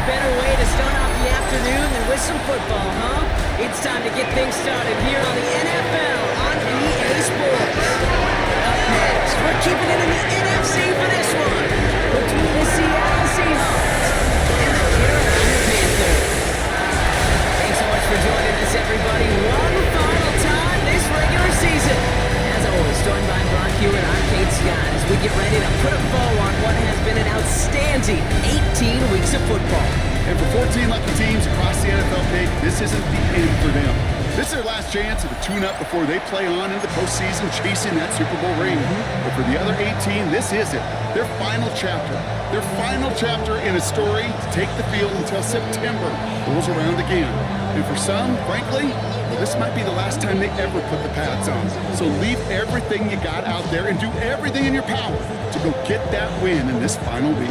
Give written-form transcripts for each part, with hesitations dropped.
better way to start off the afternoon than with some football, huh? It's time to get things started here on the NFL on EA Sports. Up next, we're keeping it in the NFC for this one, between the Seattle Seahawks and the Carolina Panthers. Thanks so much for joining us, everybody. One final time this regular season. As always, joined by Brock Hewitt, I'm Kate Scott, as we get ready to put a bow on what has been an outstanding 18 weeks of football. And for 14 lucky teams across the NFL, Kate, this isn't the end for them. This is their last chance at a tune-up before they play on into the postseason chasing that Super Bowl ring. But for the other 18, this is it. Their final chapter. Their final chapter in a story to take the field until September rolls around again. And for some, frankly, this might be the last time they ever put the pads on. So leave everything you got out there and do everything in your power to go get that win in this final week.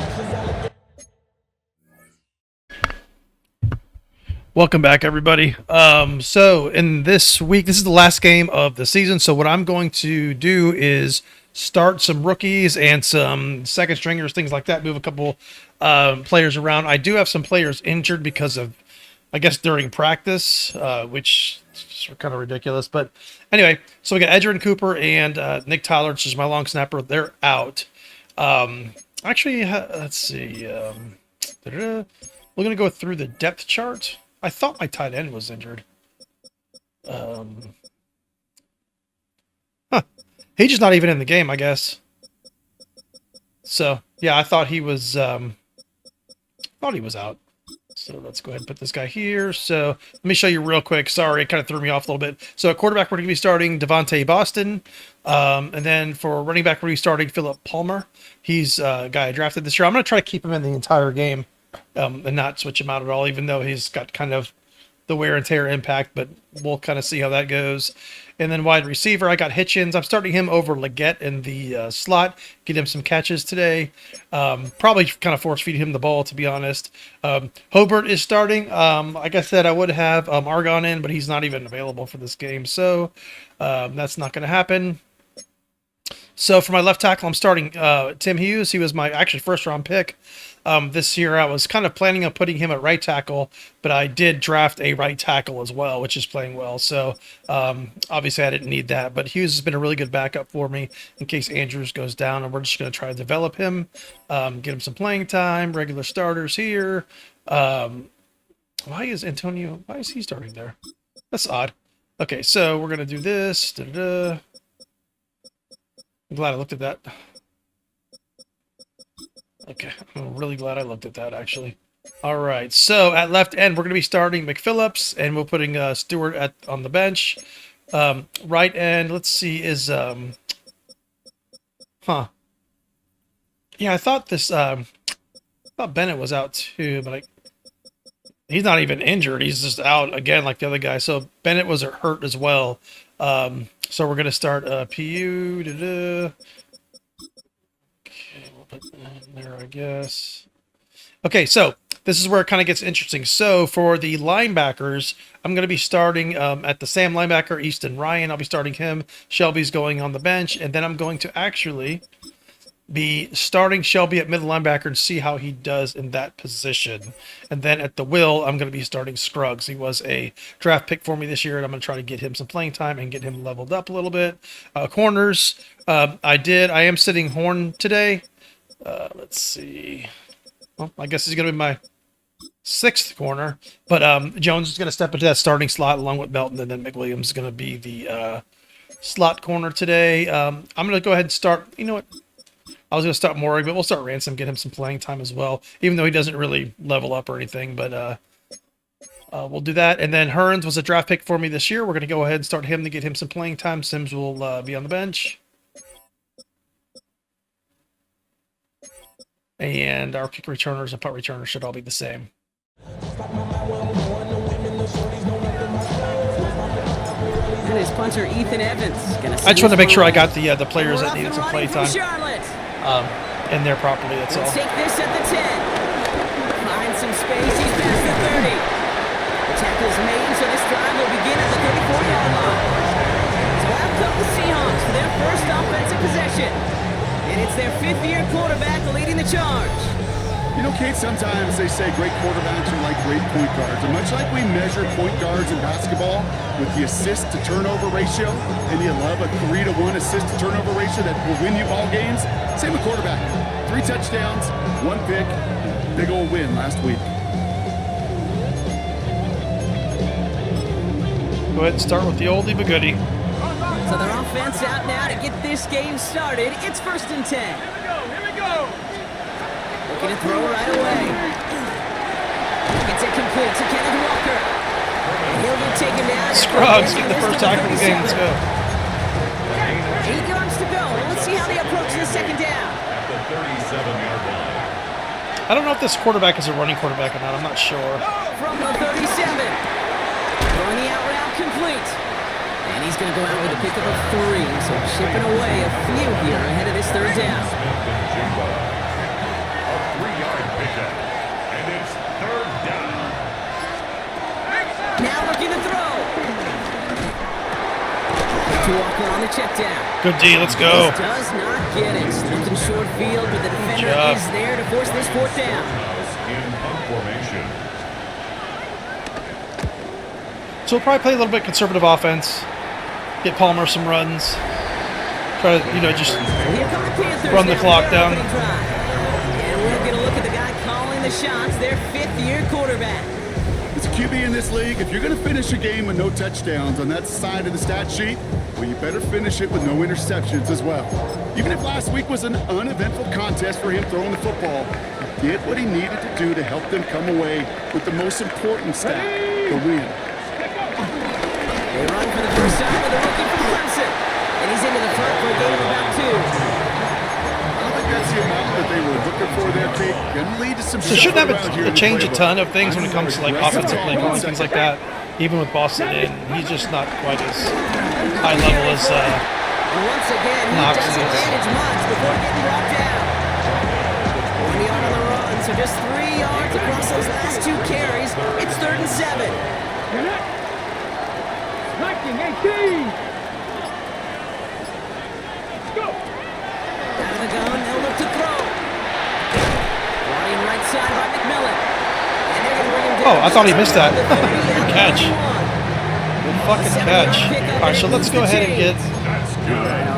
Welcome back, everybody. So in this week, this is the last game of the season. So what I'm going to do is start some rookies and some second stringers, things like that. Move a couple players around. I do have some players injured because of, I guess, during practice, which is kind of ridiculous. But anyway, so we got Edgerrin Cooper and Nick Tyler, which is my long snapper. They're out. Actually, let's see. We're going to go through the depth chart. I thought my tight end was injured. He's just not even in the game, I guess. So, yeah, I thought he was out. So let's go ahead and put this guy here. So let me show you real quick. Sorry, it kind of threw me off a little bit. So at quarterback, we're going to be starting Devontae Boston. And then for running back, we're going to be starting Philip Palmer. He's a guy I drafted this year. I'm going to try to keep him in the entire game. And not switch him out at all, even though he's got kind of the wear and tear impact, but we'll kind of see how that goes. And then wide receiver, I got Hitchens. I'm starting him over Leggett in the slot, get him some catches today. Probably kind of force feed him the ball, to be honest. Hobart is starting. Like I said, I would have Argon in, but he's not even available for this game, so that's not going to happen. So for my left tackle, I'm starting Tim Hughes. He was my actually first-round pick. This year, I was kind of planning on putting him at right tackle, but I did draft a right tackle as well, which is playing well. So obviously, I didn't need that. But Hughes has been a really good backup for me in case Andrews goes down, and we're just going to try to develop him, get him some playing time, regular starters here. Why is he starting there? That's odd. Okay, so we're going to do this. I'm glad I looked at that. Okay, I'm really glad I looked at that, actually. All right, so at left end, we're going to be starting McPhillips, and we're putting Stewart on the bench. Right end, let's see, is... Yeah, I thought Bennett was out too, but he's not even injured. He's just out again like the other guy. So Bennett was hurt as well. So we're going to start PU. Put that in there, I guess. Okay, so this is where it kind of gets interesting. So for the linebackers, I'm going to be starting at the Sam linebacker, Easton Ryan. I'll be starting him. Shelby's going on the bench. And then I'm going to actually be starting Shelby at middle linebacker and see how he does in that position. And then at the will, I'm going to be starting Scruggs. He was a draft pick for me this year, and I'm going to try to get him some playing time and get him leveled up a little bit. Corners, I am sitting Horn today. Let's see. Well, I guess he's going to be my sixth corner, but Jones is going to step into that starting slot along with Melton, and then McWilliams is going to be the slot corner today. I'm going to go ahead and start. You know what? I was going to start Morrig, but we'll start Ransom, get him some playing time as well, even though he doesn't really level up or anything, but we'll do that. And then Hearns was a draft pick for me this year. We're going to go ahead and start him to get him some playing time. Sims will be on the bench. And our kick returners and punt returners should all be the same. And his punter, Ethan Evans. I just want to make sure I got the players that needed some play time in there properly, that's all. Take this at the 10. Find some space. He's past the 30. The tackle's made, so this drive will begin at the 34-yard line. So out come the Seahawks for their first offensive possession. And it's their fifth-year quarterback leading the charge. You know, Kate, sometimes they say great quarterbacks are like great point guards. And much like we measure point guards in basketball with the assist-to-turnover ratio, and you love a 3-to-1 assist-to-turnover ratio that will win you ball games, same with quarterback. 3 touchdowns, 1 pick, big old win last week. Go ahead and start with the oldie but goodie. So their offense out now to get this game started. It's 1st and 10. Here we go. Looking to throw right away. Gets it complete to Kenneth Walker. And he'll get taken down. Scruggs get the first tackle of the game. Let's go. 8 yards to go. Let's see how they approach the second down. At the 37-yard line. I don't know if this quarterback is a running quarterback or not. I'm not sure. From the 37. Throwing the out route complete. And he's going to go out with a pickup of 3. So chipping away a few here ahead of this third down. A 3-yard pickup. And it's 3rd down. Now looking to throw. To Walker on the check down. Good D. Let's go. This does not get it. Looking short field, but the defender job. is there to force this 4th down. In punt formation. So we'll probably play a little bit conservative offense. Get Palmer some runs. Try to, just Here come the Panthers. run the Now clock their down. opening drive. And we'll get a look at the guy calling the shots, their 5th-year quarterback. As a QB in this league, if you're going to finish a game with no touchdowns on that side of the stat sheet, well, you better finish it with no interceptions as well. Even if last week was an uneventful contest for him throwing the football, he did what he needed to do to help them come away with the most important stat, the win. They run for the first time with a rookie from Clemson. And he's into the front for a gain of about 2. I don't think that's the amount that they were looking for there, Kate. Gonna lead to some So shouldn't shuffle around here have in the change a playbook. ton of things when it comes to like offensive play calling, things like that. Even with Boston in, he's just not quite as high level as And once again, he Knox doesn't is. manage much before getting brought down. 1 yard on the run, so just 3 yards across those last 2 carries. It's 3rd and 7. 19-18. Go. Out of the gun, they'll look to throw. Running right side by McMillan. And they're going to bring him down. Oh, I thought he missed that. Good catch. Good fucking catch. All right, so let's go ahead and get. All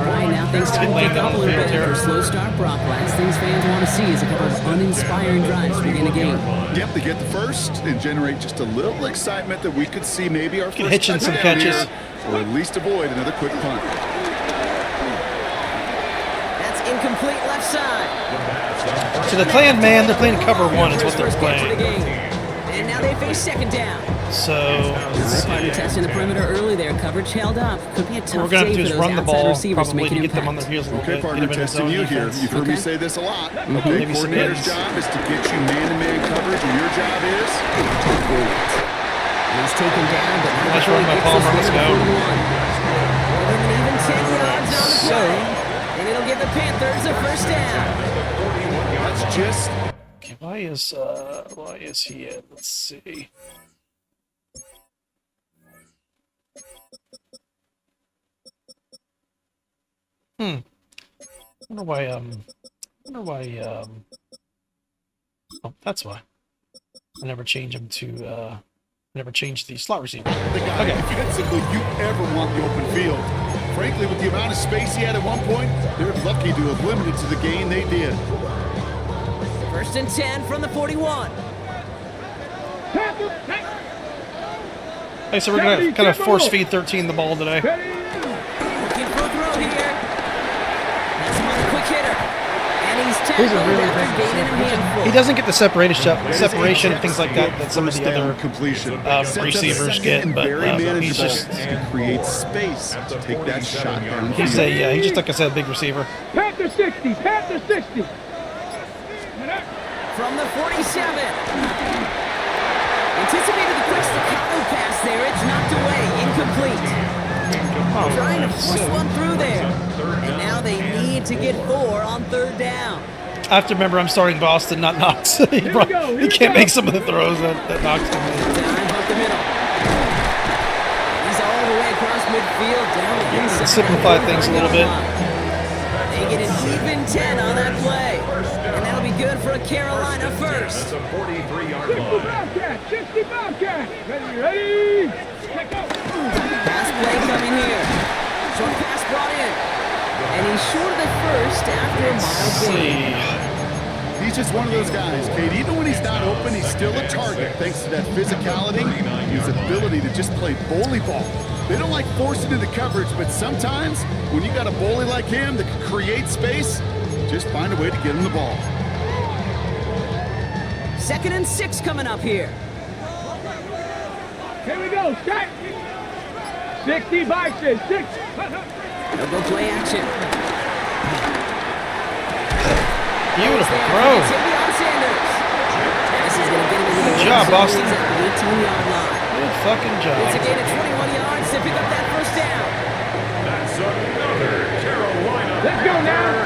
right, now things get can Lane pick down up a the little field bit here. for a slow start Brock. Last things fans want to see is a couple of uninspiring drives to begin a game. Yep, to get the first and generate just a little excitement that we could see maybe our first hitch in some touchdown catches. here, or at least avoid another quick punt. That's incomplete left side. So they're playing man. They're playing cover 1 is what they're First catch of the playing. game. And now they face second down. So let's Partner see. testing the perimeter early there. Coverage held up. Could be a What tough we're gonna have day to do for is those run the outside ball receivers to probably make to an get them on impact. their heels a little Okay, bit. partner, Get them in the testing zone you here. defense. You've heard me Okay. say this a lot. Okay, Maybe some coordinator's hits. job is to get you man-to-man coverage, and your job is He's taken down, but now Nice before run he by gets Palmer. this Let's one go. to 41. With an even 10 yards on the play. And it'll give the Panthers a first down. that's just Okay, why is he in? Let's see. Wonder why oh, that's why. I never change him to never change the slot receiver. the guy Okay. defensively you ever want the open field. Frankly, with the amount of space he had at one point, they're lucky to have limited to the gain they did. 1st and 10 from the 41. Okay, so we're gonna kind of force feed 13 the ball today. Looking for a throw here. That's another quick hitter. And he's He's a tackled really after big gaining a handful. He doesn't get the separation and things like that that some of First the down other completion. Sets up receivers second get, and but very manageable. he's just It creates space to take that shot down. he's just like I said, a big receiver. Panther 60. Panther 60. From the 47. Anticipated the quick staccato pass there. It's knocked away. Incomplete. Oh, Trying to man, force so- one through there. And now they need to get 4 on 3rd down. I have to remember I'm starting Boston, not Knox. he can't make some of the throws that Knox can make. Down up the middle. He's all the way across midfield, down the inside. Simplify things a little bit. They get an even 10 on that play. And that'll be good for for a Carolina first. That's a 43-yard line. Bobcat, 60 Bobcat. Ready? Check out. Pass play coming here. Short pass brought in. And he's short of the first after a mile gain. He's just one of those guys, Kate. Even when he's not open, he's still a target thanks to that physicality and his ability to just play bully ball. They don't like forcing into coverage, but sometimes when you got a bully like him that can create space, just find a way to get him the ball. 2nd and 6 coming up here. Here we go. Start. 60 Bison. 6. They'll go play action. Beautiful throw. On Sanders. This is going to get him into the Good job, Boston. At the 18-yard line. Good fucking job. It's a gain of 21 yards to pick up that first down. That's another Carolina. Let's go now.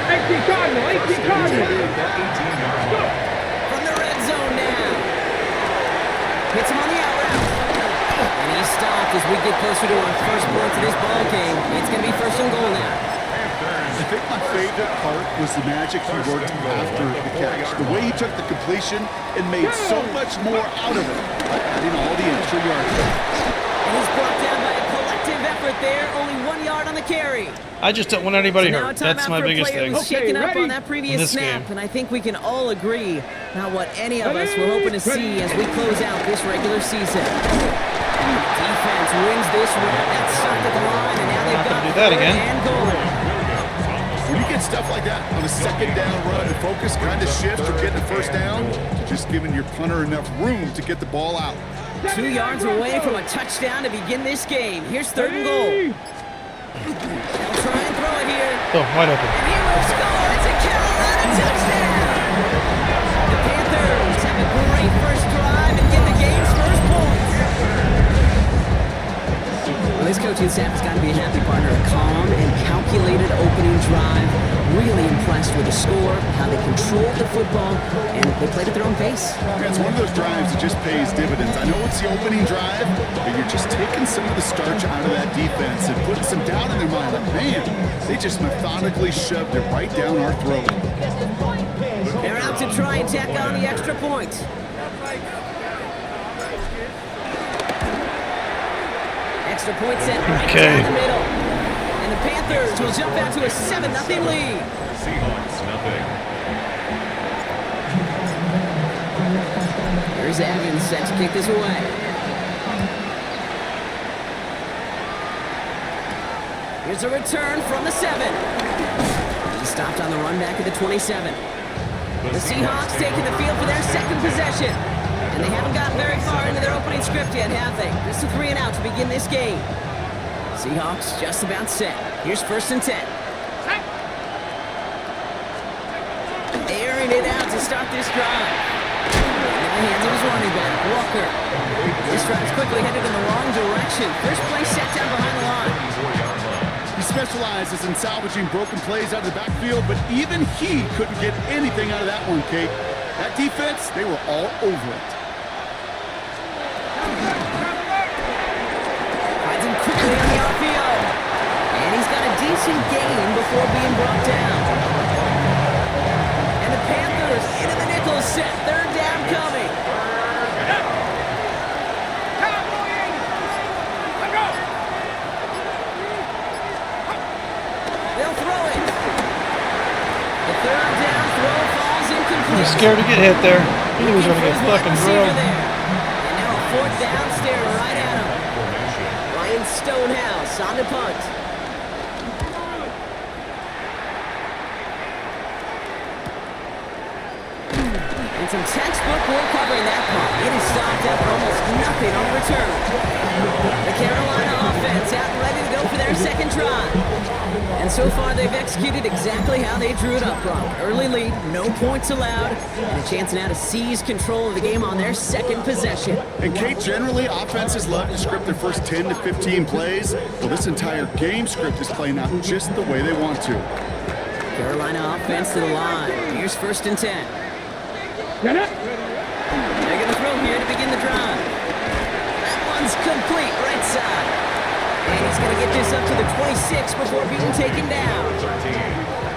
18 Cardinal. 18 Cardinal. That 18-yard line. From the red zone now. Hits him on the out route. And he's stopped as we get closer to our first point of this ball game. It's going to be 1st and goal now. I think my favorite part was the magic he worked after the catch. The way he took the completion and made so much more out of it by adding all the extra yards. And he's brought down by a collective effort there. Only 1 yard on the carry. I just don't want anybody Now a hurt. That's timeout my for a biggest player thing. who's shaken up ready? on that In previous this snap, game. and I think we can all agree not what any of us were hoping to see as we close out this regular season. Defense wins this one. That's stopped at the line, and now they've Not got gonna do that 3rd again. and goal. When you get stuff like that on a 2nd down run, the focus kind of shifts from getting a 1st down to just giving your punter enough room to get the ball out. 2 yards away from a touchdown to begin this game. Here's 3rd and goal. They'll try and throw it here. Oh, wide open. And he will score. It's a Carolina touchdown. The Panthers have a great first drive and get the game's first points. Well, this coaching staff has got to be a happy partner. A calm and calculated opening drive. Really impressed with the score, how they controlled the football, and they played at their own pace. Yeah, it's one of those drives that just pays dividends. I know it's the opening drive, but you're just taking some of the starch out of that defense and putting some doubt in their mind. Like, man, they just methodically shoved it right down our throat. They're out to try and tack on the extra point. Extra point set right down the middle. And the Panthers will jump out to a 7-0 lead. Seahawks, nothing. Here's Evans set to kick this away. Here's a return from the 7. He stopped on the run back at the 27. The Seahawks taking the field for their 2nd possession. And they haven't gotten very far into their opening script yet, have they? Just a 3 and out to begin this game. Seahawks just about set. Here's 1st and 10. Airing it out to start this drive. In the hands of his running back, Walker. This drive's quickly headed in the wrong direction. First play set down behind the line. He specializes in salvaging broken plays out of the backfield, but even he couldn't get anything out of that one, Kate. That defense, they were all over it. Finds him quickly on the RPO. And he's got a decent gain before being brought down. And the Panthers into the nickel set. 3rd down coming. They'll throw it. The 3rd down throw falls incomplete. He was scared to get hit there. He was going to get fucking drilled. And now a 4th down staring right at him. Ryan Stonehouse on the punt. And some textbook work covering that punt. It is stopped up for almost nothing on the return. The Carolina offense out and ready to go for their 2nd drive. And so far, they've executed exactly how they drew it up, Brock. Early lead, no points allowed, and a chance now to seize control of the game on their 2nd possession. And Kate, generally, offenses love to script their first 10 to 15 plays. Well, this entire game script is playing out just the way they want to. Carolina offense to the line. Here's 1st and 10. Get it. They're going to throw here to begin the drive. That one's complete, right side. And he's going to get this up to the 26 before being taken down.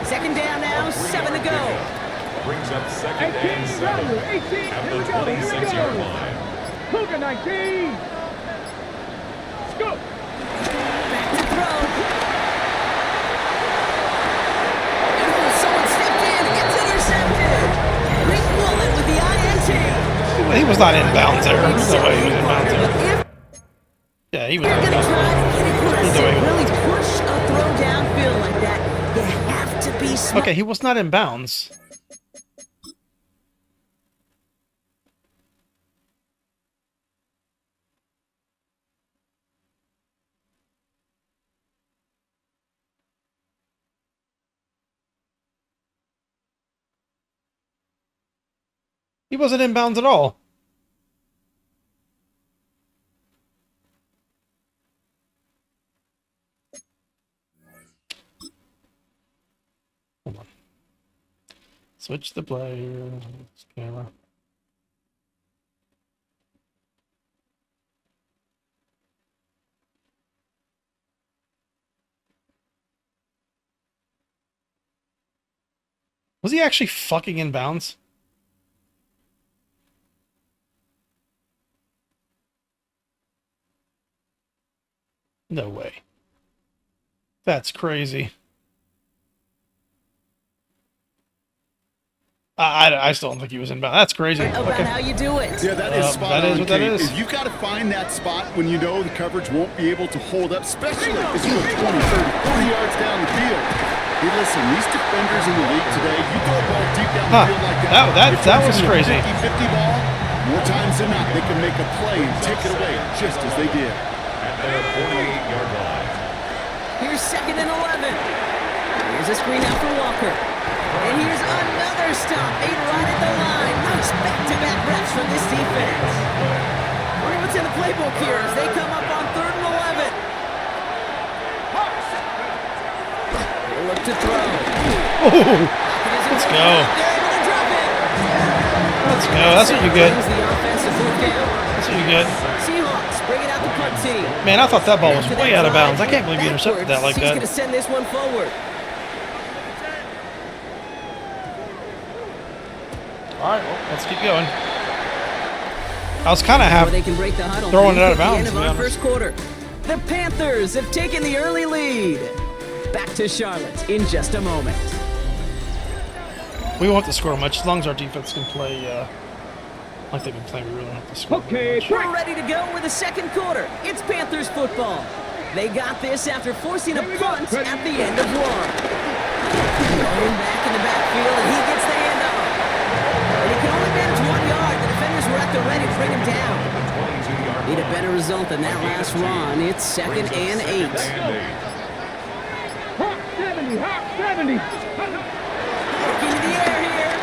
2nd down now, 7 to go. brings up second and 7 at the 26-yard line. Look at 19. Let's go. Back to throw. And someone stepped in. It's intercepted. Rick Woolen with the INT. He was not in bounds there. There's no way he was in bounds there. If Yeah, he was you're in going to bounds. try to get aggressive, Either way. really push a throw downfield like that, you have to be smart. Okay, he was not in bounds. He wasn't in bounds at all. Hold on. Switch the player. Camera. Was he actually fucking in bounds? No way. That's crazy. I still don't think he was in bounds. That's crazy. About Okay. how you do it. Yeah, that is spot that is on, what that Kate. is. You've got to find that spot when you know the coverage won't be able to hold up, especially as you go 20, 30, 40 yards down the field. Hey, listen, these defenders in the league today, you throw a ball deep down the field like That was crazy. 50-50 ball, more times than not, they can make a play and take it away, just as they did. At their 48-yard line. Here's 2nd and 11. Here's a screen out for Walker. And here's another stop made right at the line. Nice back-to-back reps from this defense. Wonder what's in the playbook here as they come up on 3rd and 11. They'll look to throw. Oh, let's go. They're able to drop it. Let's go. That's what you get. Brings the offensive fourth down. That's what you get. Seahawks bring it out the punt team. Man, I thought that ball was After way that out of drive, bounds. I can't believe you intercepted that like He's going to that. send this one forward. All right, well, let's keep going. I was kind of Before they can break the huddle, throwing it out of at the bounds, end to of be our honest. first quarter. The Panthers have taken the early lead. Back to Charlotte in just a moment. We won't have to score much as long as our defense can play like they've been playing. We really don't have to score. Okay, much. We're ready to go with the second quarter. It's Panthers football. They got this after forcing a punt at the end of one. Going back in the backfield, and he gets the handoff. But he can only manage 1 yard. The defenders were at the ready to bring him down. Need a better result than that last run. It's 2nd and 8. Hawk 70, Hawk 70. Looking into the air here.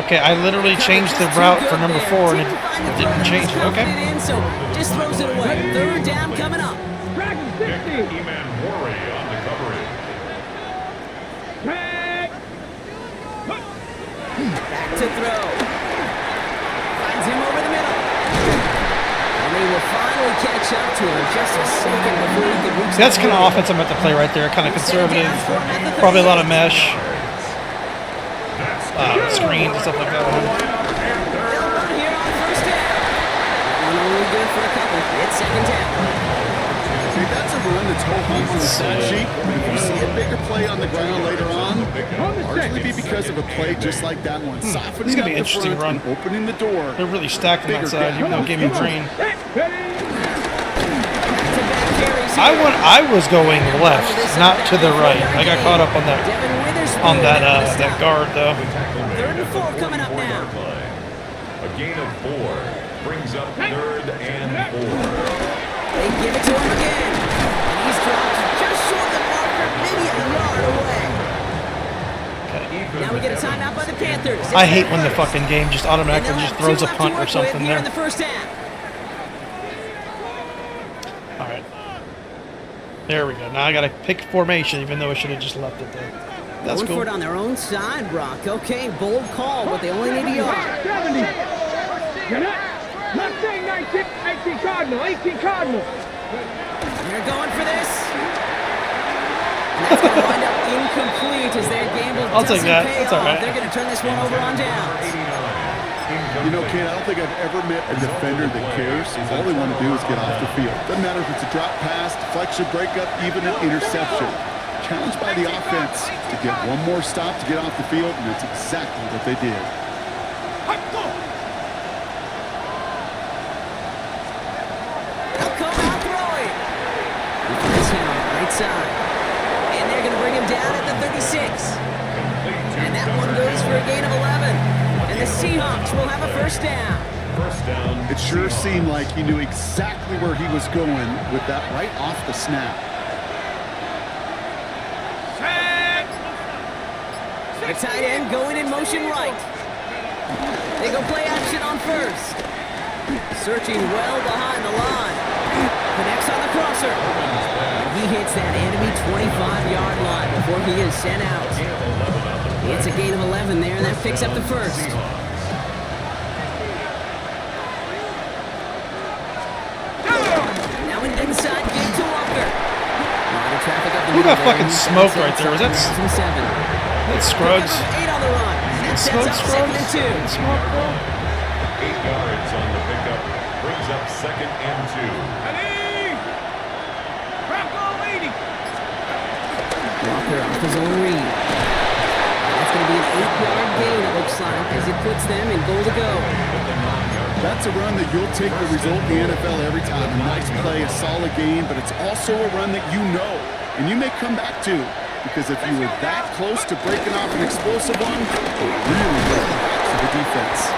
Okay, I literally changed the route for number 4 and it didn't change it. Okay. So just throws it away. 3rd down coming up. Dragon 60. Eman Worry on the coverage. Tag. Back to throw. Finds him over the middle. And they will finally catch up to him just a second before he can reach That's the kind of line. offense I'm at to play right there. Kind of conservative. Probably a lot of mesh. Screens and stuff like that. They'll run here on 1st down. And only good for a couple. It's 2nd down. See, that's a run that's ho-hum on the stat sheet. If you see a bigger play on the ground later on, largely be because of a play just like that one. Softening gonna up be the an interesting front and opening the door. They're really stacked on that side, even though it gave me green. Back-to-back carries here. I was going left, not to the right. I got caught up on that Devin Witherspoon that making the that stop. guard though. 3rd and 4 coming up now. A gain of 4 brings up 3rd and 4. They give it to him again. And he's dropped just short of the marker, maybe a yard away. Now we get a timeout by the Panthers. I hate when the fucking game just automatically And they'll just have throws two a left to punt or work with something here there. in the first half. All right. There we go. Now I got to pick formation, even though I should have just left it there. That's Going cool. for it on their own side, Brock. Okay, bold call, but they only need a yard. Hawk 70. You're not saying 19, 18 Cardinal, 18 Cardinal. They're going for this. And that's going to wind up incomplete as their gamble. I'll take that. That's all right. They're going to turn this one over on downs. You know, Kate, I don't think I've ever met a defender that cares. All they want to do is get off the field. Doesn't matter if it's a drop pass, deflection, breakup, even an interception. Challenged by the offense to get one more stop to get off the field, and that's exactly what they did. They'll come out throwing. This here on the right side. And they're going to bring him down at the 36. And that one goes for a gain of 11. And the Seahawks will have a first down. First down. It sure seemed like he knew exactly where he was going with that right off the snap. The tight end going in motion right. They go play action on first. Searching well behind the line. Connects on the crosser. He hits that enemy 25-yard line before he is sent out. It's a gain of 11 there, and that picks up the first. Now an inside game to Walker. Line of traffic up the Who got middle fucking there. smoked right there? Was that 7. That's Scruggs? 8 on the run. That sets Smoke up second and Scruggs? 2. Smoke, bro? 8 yards on the pickup. Brings up second and 2. Walker off his own read. That's going to be an 8-yard gain, it looks like, as it puts them in goal to go. That's a run that you'll take the result in the NFL every time. A nice play, a solid game, but it's also a run that you know, and you may come back to, because if you were that close to breaking off an explosive one, it really brought the backs of the defense.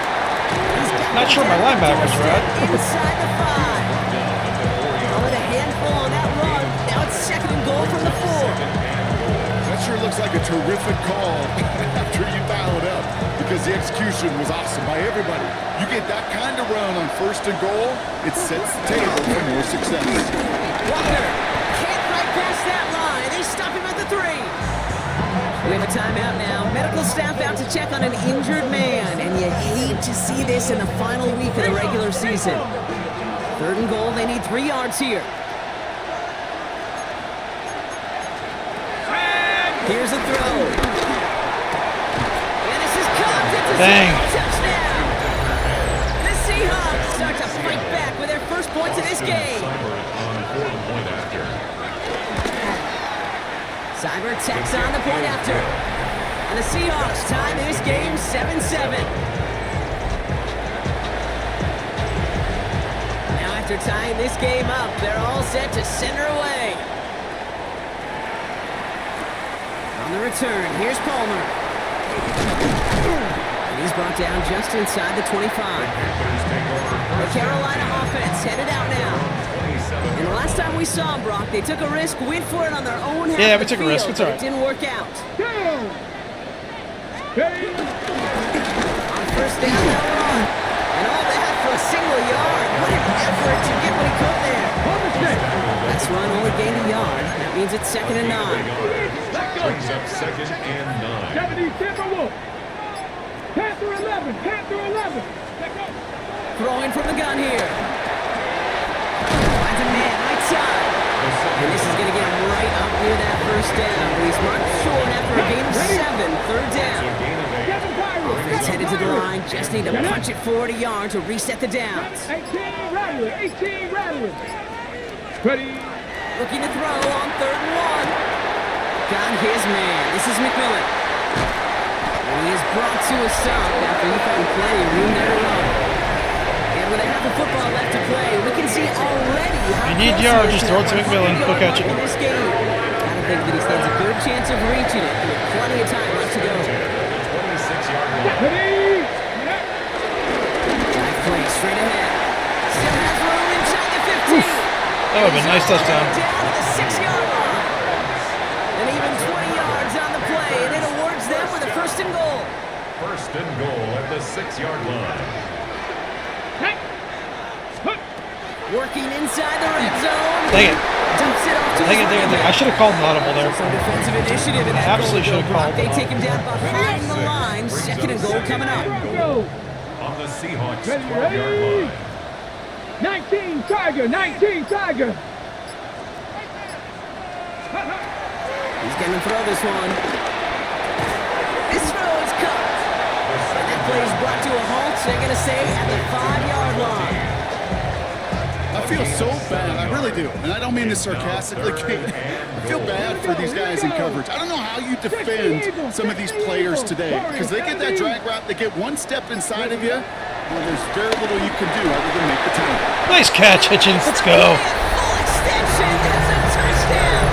Not sure my linebackers were at. Inside the 5. With a handful on that run, now it's second and goal from the 4. That sure looks like a terrific call after you dial it up, because the execution was awesome by everybody. You get that kind of run on first and goal, it sets the table for more success. Walker can't right past that line. They stop him at the 3. We have a timeout now. Medical staff out to check on an injured man, and you hate to see this in the final week of the regular season. Third and goal, they need 3 yards here. Here's a throw. And this is caught. It's a Dang. touchdown. The Seahawks start to fight back with their first points of this game. Cyber tacks on the point after. And the Seahawks tie this game 7-7. Now after tying this game up, they're all set to send her away. On the return, here's Palmer. And he's brought down just inside the 25. The Carolina offense headed out now. And the last time we saw them, Brock, they took a risk, went for it on their own half Yeah, of we the took a risk. field, It's all but right. it didn't work out. On first down, they'll run. And all that for a single yard. What an effort to get what he could there. That's run only gained a yard. That means it's second and 9. Brings up second and 9. 70 Timberwolf. Panther 11. Panther 11. Throwing from the gun here. Finds a man right side. And this is going to get him right up near that first down. But he's marked short after a gain of 7. Third down. Offense headed to the line. Just need to punch it forward a yard to reset the downs. 18 Rattler. 18 Rattler. Ready. Looking to throw on third and 1. Got his man. This is McMillan. And he is brought to a stop after he found plenty of room there to run. And with a half a football left to play, we can see already how You need close yards, he is just to throw it to that McMillan. 100-yard He'll catch it. mark in this game. I think that he stands a good chance of reaching it with plenty of time left to go. 26-yard line. Ready. Back play straight ahead. Still has room inside the 15. That would have been a nice touchdown. Down to the 6-yard line. And even 20 yards on the play, and it awards them with a first and goal. First and goal at the 6-yard line. Working inside the red zone. Dang it. Dumps it off to Dang his it, dang it, dang running it. I back. should have called an audible there. Some defensive initiative in that Absolutely goal, should have Brock. called They it. take him down behind the line. Second and goal coming up. Go. On the Seahawks Ready, 12-yard ready. line. 19 Tiger. 19 Tiger. He's going to throw this one. they're going to stay at the 5-yard line. I feel so bad. I really do. And I don't mean this sarcastically, Kate. I feel bad for these guys in coverage. I don't know how you defend some of these players today because they get that drag route, they get one step inside of you, well, there's very little you can do other than make the tackle. Nice catch, Hitchens. Let's go. Full extension. That's a touchdown.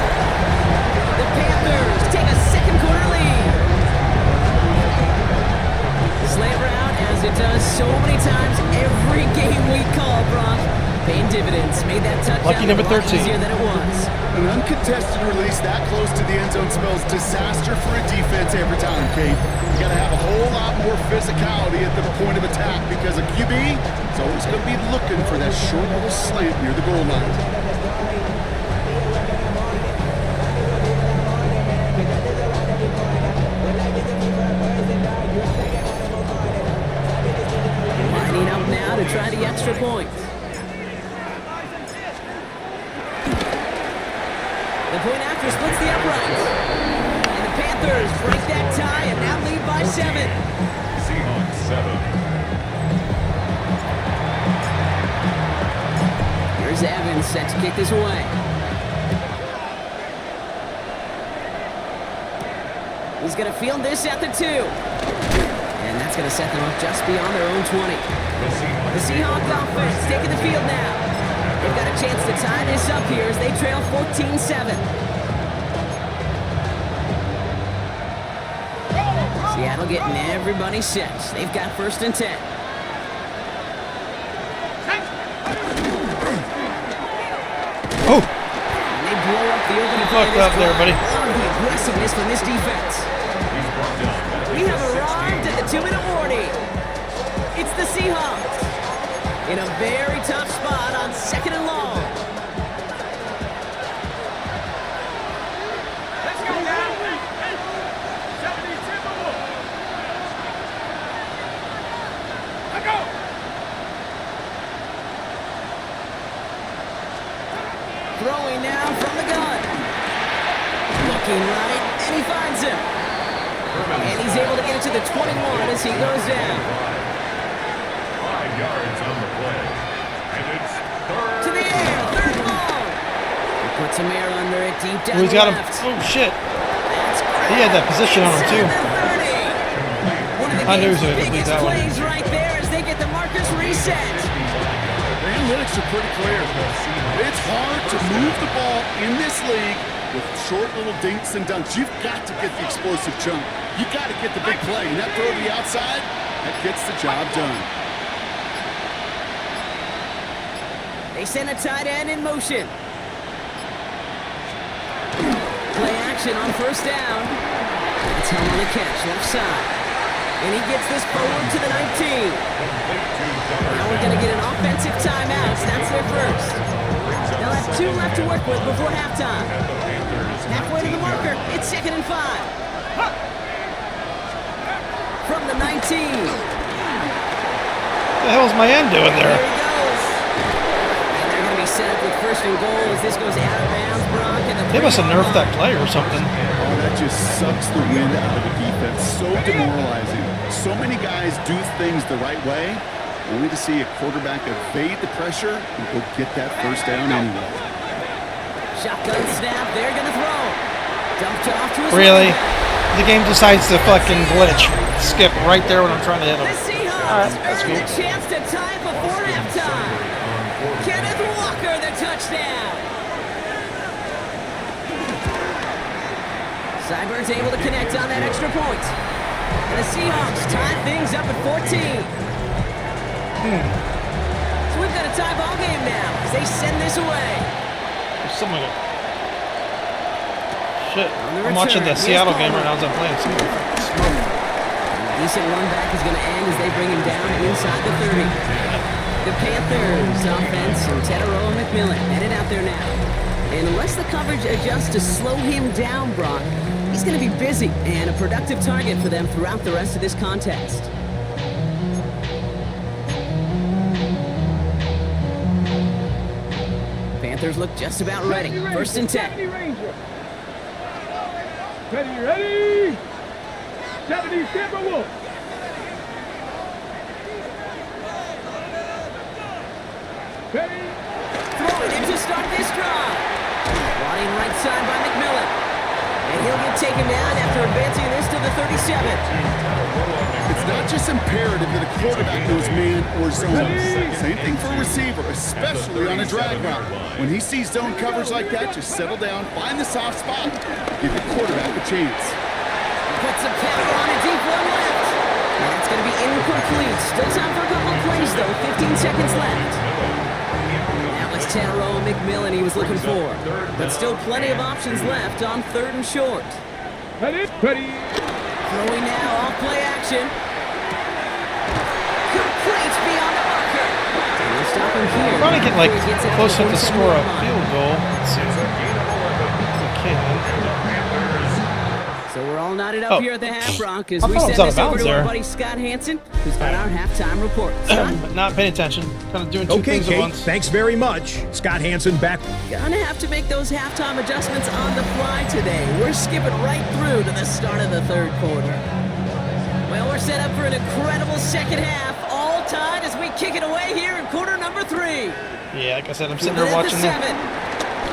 The Panthers take a second quarter lead. Slant route, as it does so many times every game we call, Brock. Paying dividends. Made that touchdown Lucky number 13. easier than it was. An uncontested release that close to the end zone spells disaster for a defense every time, Kate. You got to have a whole lot more physicality at the point of attack because a QB is always going to be looking for that short little slant near the goal line. Lining up now to try the extra point. The point after splits the uprights. And the Panthers break that tie and now lead by 7. Seahawks 7. Here's Evans set to kick this away. He's going to field this at the 2. And that's going to set them up just beyond their own 20. The Seahawks offense taking the field now. They've got a chance to tie this up here as they trail 14-7. Seattle getting everybody set. They've got 1st and 10. Oh, And they blow up the opening play. fucked up there, buddy. Love the aggressiveness from this defense. We have arrived at the 2-minute warning. It's the Seahawks in a very tough spot on 2nd and long. Let's go now. 72. Let's go. Throwing now from the gun. Looking right, and he finds him. And he's able to get it to the 21 as he goes down. 5 yards on the play. And it's third. To the air, 3rd and long. He puts some air under it deep down oh, he's the got him. left. Oh, shit. That's great. He had that position on him, too. Inside the 30. One of the I knew he game's was gonna complete biggest that one. plays right there as they get the markers reset. The analytics are pretty clear. It's hard to move the ball in this league with short little dinks and dunks. You've got to get the explosive chunk. You've got to get the big play. And that throw to the outside, that gets the job done. They send a tight end in motion. Play action on 1st down. That's him on the catch, left side. And he gets this forward to the 19. Now we're going to get an offensive timeout. So that's their first. They'll have 2 left to work with before halftime. Halfway to the marker, it's 2nd and 5. From the 19. What the hell's my end doing There there? he goes. And they're going to be set up with 1st and goal as this goes out of bounds, Brock. And the They must have 3-yard nerfed that play or something. Oh, that just sucks the wind out of the defense. So demoralizing. So many guys do things the right way, only to see a quarterback evade the pressure and go get that 1st down anyway. Shotgun snap, they're gonna throw. Dumped off to his Really? right. The game decides to fucking glitch. Skip right there when I'm trying to hit The him. Seahawks that's earned cool. a chance to tie it before halftime. Kenneth Walker, the touchdown. Seibert's able to connect on that extra point. And the Seahawks tie things up at 14. So we've got a tie ball game now as they send this away. Something like shit. the I'm watching the return, Seattle here's game right now Palmer. as I'm playing. Decent run back is going to end as they bring him down inside the 30. The Panthers offense and Tedero and McMillan headed out there now. And unless the coverage adjusts to slow him down, Brock, he's going to be busy and a productive target for them throughout the rest of this contest. Panthers look just about ready. 1st and 10. Ready. 70 Timberwolves. side by McMillan. And he'll get taken down after advancing this to the 37. It's not just imperative that a quarterback knows man or zone. Same thing for a receiver, especially on a drag route. When he sees zone coverage like that, just settle down, find the soft spot, give your quarterback a chance. Puts a counter on a deep one left. And that's going to be incomplete. Still time for a couple of plays, though. 15 seconds left. That was Tannero McMillan he was looking for. But still plenty of options left on 3rd and short. Ready? Throwing now, off play action. Complete beyond the marker. And we'll stop him here. Trying to get like Before he gets it close out enough to the score a 47-yard line. field goal. Let's see if we can. So we're all knotted up Oh. here at the half, Brock, as I we thought it send was this out of over bounds to our there. buddy Scott Hansen, who's got our halftime report. Scott? But not paying attention. Kind of doing two Okay, things at Kate, once. thanks very much. Scott Hansen back. Gonna have to make those halftime adjustments on the fly today. We're skipping right through to the start of the 3rd quarter. Well, we're set up for an incredible second half, all tied as we kick it away here in quarter number 3. Yeah, like I said, I'm sitting Keeping there it at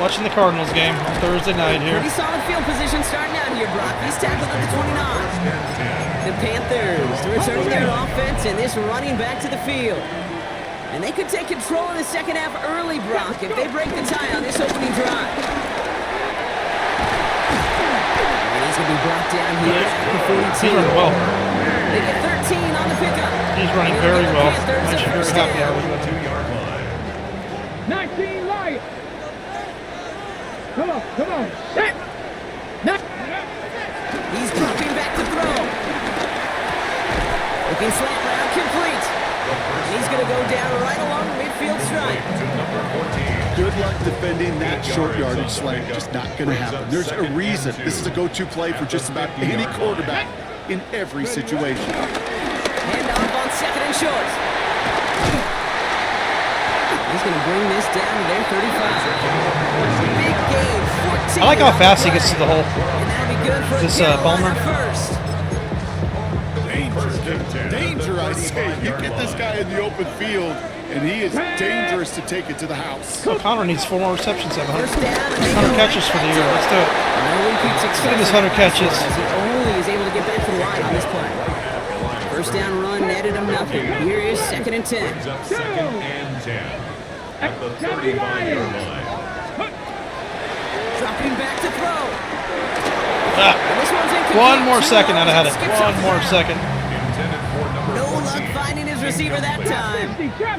watching the Cardinals game on Thursday night here. Pretty solid field position starting out here, Brock. He's tackled at the 29. The Panthers returning their offense and this running back to the field. And they could take control of the second half early, Brock, if they break the tie on this opening drive. And he's going to be brought down here at the 42. He's running well. They get 13 on the pickup. He's running And very the well. Panthers I'm a actually first very happy down. how he's running. 2-yard line. 19 Lions. Come on. Set. He's dropping back to throw. Looking slant route complete. And he's going to go down right along the midfield stripe. Good luck defending that short yardage slant. Just not going to happen. There's a reason. This is a go-to play for just about any quarterback in every situation. Handoff on 2nd and short. He's going to bring this down to their 35. Big gain, 14. I like how fast he gets to the hole. And that'll be good for This, Carolina Palmer? first. Danger, I say. You get this guy in the open field, and he is dangerous to take it to the house. O'Connor needs 4 more receptions, 700. First down, and they 100 go catches for the year. Let's do it. No repeat success. Look at this 100 catches. As he only is able to get back to the line on this play. First down run netted him nothing. Here is 2nd and 10. Brings up 2nd and 10 at the 35-yard line. Dropping back to throw. Ah, And this one's incomplete. one more 2 second, I'd yards, have had and it. skips off One the more ground. second. Intended for number No luck 14. finding his receiver that time.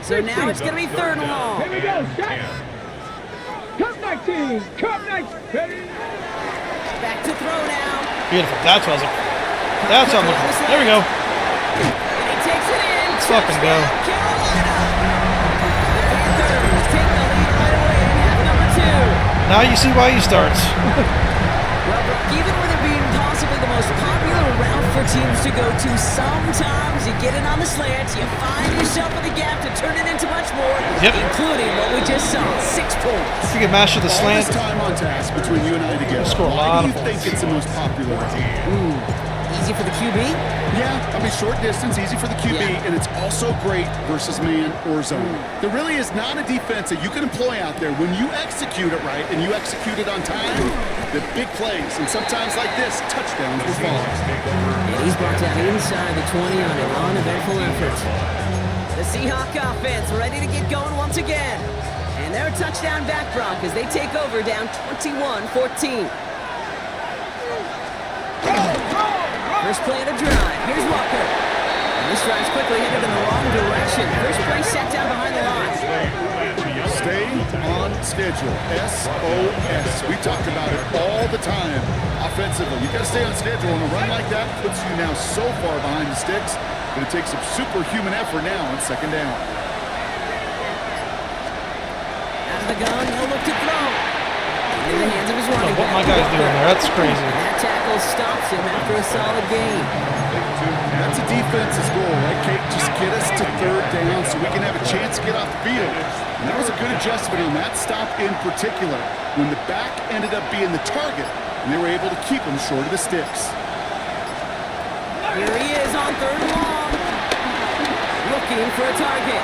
So now it's going to be 3rd and long. Here we go, Scott. Come 19. Ready? Back to throw now. Beautiful. That's what I was looking for. That's what I'm looking for. There we go. And he takes it in. Let's fucking go. Touchdown, Carolina. The Panthers take the lead right away in half number 2. Now you see why he starts. Well, Brock, even with it being possibly the most popular route for teams to go to, sometimes you get it on the slants, you find yourself in the gap to turn it into much more, Yep. including what we just saw, 6 points. If you can master the All slant, this time on task between you and I together. Score a lot Why do of you think it's the most popular route? Easy for the QB? Yeah, I mean, short distance, easy for the QB, Yeah. and it's also great versus man or zone. There really is not a defense that you can employ out there when you execute it right and you execute it on time, the big plays, and sometimes like this, touchdowns will fall. And he's brought down inside the 20 on an uneventful effort. The Seahawks offense ready to get going once again. And they're a touchdown back, Brock, as they take over down 21-14. First play of the drive. Here's Walker. And this drive's quickly headed in the wrong direction. First play set down behind the line. Stay on schedule. SOS. We talked about it all the time offensively. You got to stay on schedule, and a run like that puts you now so far behind the sticks that it takes some superhuman effort now on 2nd down. Out of the gun, no look to throw. In the hands of his running what my back. guy's doing there, that's crazy. That tackle stops him after a solid gain. That's a defense's goal, right, Kate? Just get us to 3rd down so we can have a chance to get off the field. And that was a good adjustment on that stop in particular, when the back ended up being the target, and they were able to keep him short of the sticks. Here he is on 3rd and long. Looking for a target.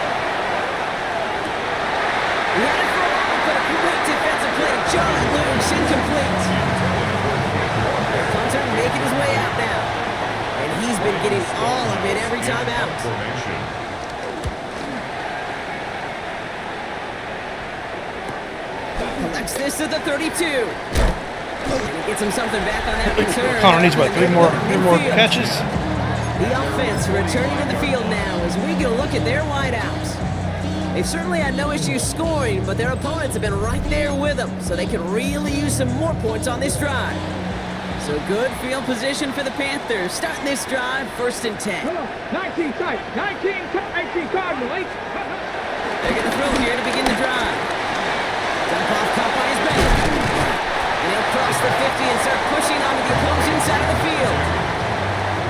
He had it for a while, but a great defensive play to John loose incomplete. The punter making his way out now. And he's been getting all of it every time out. Formation. Collects this at the 32. And he gets him something back on that return. Connor needs about three more catches. The offense returning to the field now as we get a look at their wideouts. They've certainly had no issues scoring, but their opponents have been right there with them, so they could really use some more points on this drive. So good field position for the Panthers. Starting this drive, 1st and 10. 19 tight, 18 Cardinal, 8. They're going to throw here to begin the drive. Dump-off caught by his back. And he'll cross the 50 and start pushing onto the opposing side of the field.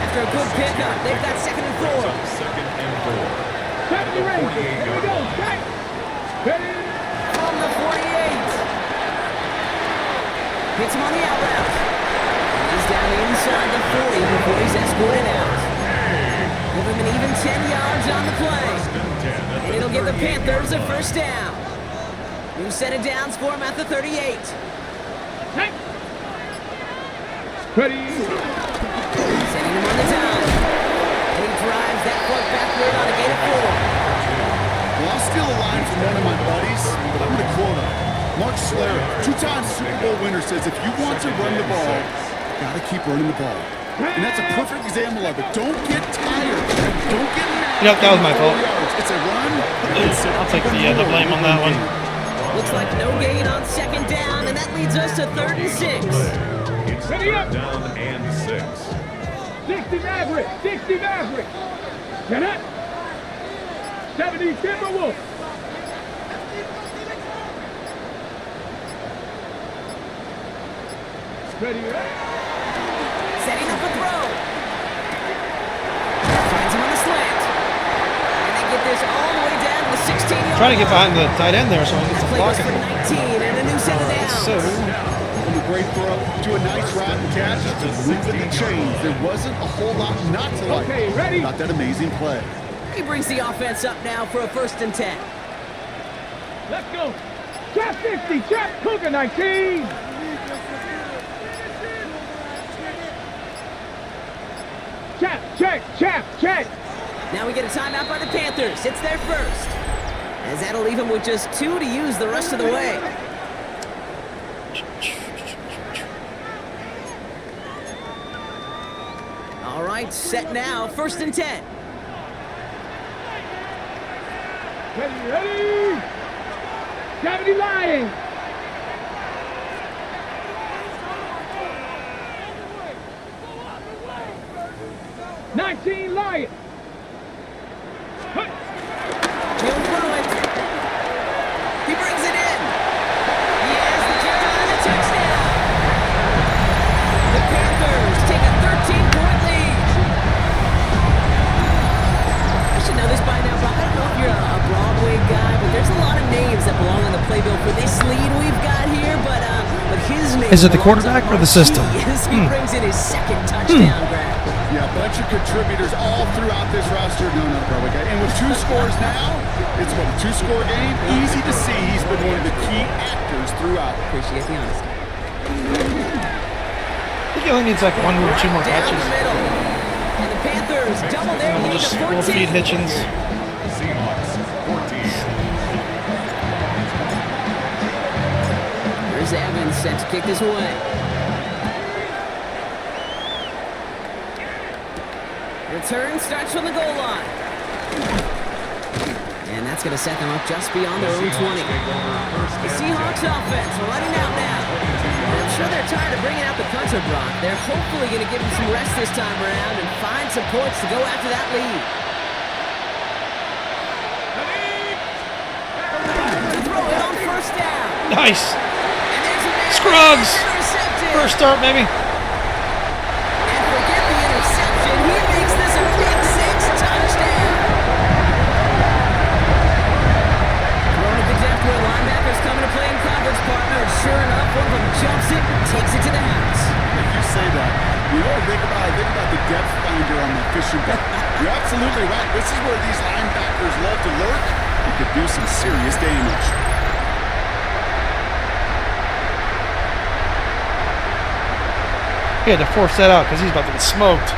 After a good pickup, they've got 2nd and 4. 2nd and 4. 70 range. Here we go. Check. Ready. From the 48. Hits him on the out route. He's down inside the 40 before he's escorted out. Give him an even 10 yards on the play. And it'll give the Panthers a 1st down. New set of downs for him at the 38. Check. Ready. Sending him on the down. And he drives that foot backward on a gain of 4. Well, I'll steal a line from one of my buddies, but I'm going to quote him. Mark Slayer, 2-time Super Bowl winner, says if you want to run the ball, you got to keep running the ball. And that's a perfect example of it. Don't get tired. Don't get mad. Yep, that was my fault. It's a run. I'll take the blame on that one. Looks like no gain on 2nd down, and that leads us to 3rd and 6. It's 3rd down and 6. 60 Maverick. 60 Maverick. Get it. 70 Timberwolf. Ready. Setting up a throw. Finds him on the slant. And they get this all the way down to the 16-yard Trying to get line. behind the tight end there so he gets That some play was blocking. for 19 and a new set of downs. So, From a great throw to a nice route and catch, to move the chains. There wasn't a whole lot not to like. Okay, ready. Not that amazing play. He brings the offense up now for a 1st and 10. Let's go. Trap 50. Trap Cougar 19. Check. Now we get a timeout by the Panthers. It's their 1st. As that'll leave him with just 2 to use the rest of the way. All right, set now, 1st and 10. Ready. 70 Lions. $19 Lions. He'll throw it. He brings it in. He has the kicker and a touchdown. The Panthers take a 13-point lead. I should know this by now, but I don't know if you're a Broadway guy, but there's a lot of names that belong on the playbill for this lead we've got here, but his name Is it the quarterback or the system? Yes, he brings in his 2nd touchdown grab. Yeah, a bunch of contributors all throughout this roster. No, not probably guy. And with 2 scores now, it's what, a 2-score game? Easy to see he's been one of the key actors throughout. Appreciate the honesty. I think he only needs like 1 or 2 more Down catches. the middle. And the Panthers double their We'll lead just to we'll feed 14. Hitchens. Seahawks 14. Here's Evans set to kick this away. Return starts from the goal line. And that's going to set them up just beyond their own 20. The Seahawks offense running out now. And I'm sure they're tired of bringing out the punter, Brock. They're hopefully going to give him some rest this time around and find some points to go after that lead. To throw it on 1st down. Nice. And there's a man Scruggs. intercepted. First start, maybe. And forget the interception. He makes this a big 6 touchdown. Throwing it to depth where linebackers coming to play in coverage, partner. And sure enough, one of them jumps it and takes it to the house. If you say that, you really think about the depth finder on the fishing boat. You're absolutely right. This is where these linebackers love to lurk. You could do some serious damage. He had to force that out because he's about to get smoked.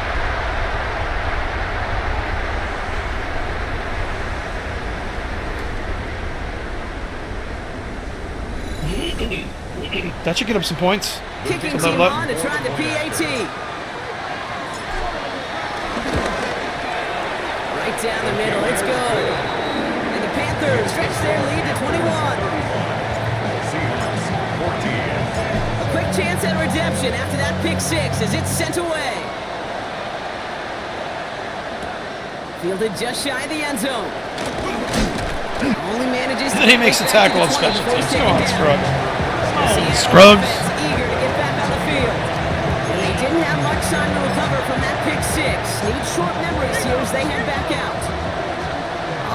That should get him some points. Kicking So team level up. on to try the PAT. Right down the middle, it's good. And the Panthers stretch their lead to 21. Seahawks 14. A quick chance at redemption after that pick six as it's sent away. Fielded just shy of the end zone. Only manages to Then he makes a get back to tackle on the 20 special before teams. he's Come on, taken Scruggs. down. Seattle Scruggs. defense eager to get back on the field. And they didn't have much time to recover from that pick six. Need short memories here as they head back out.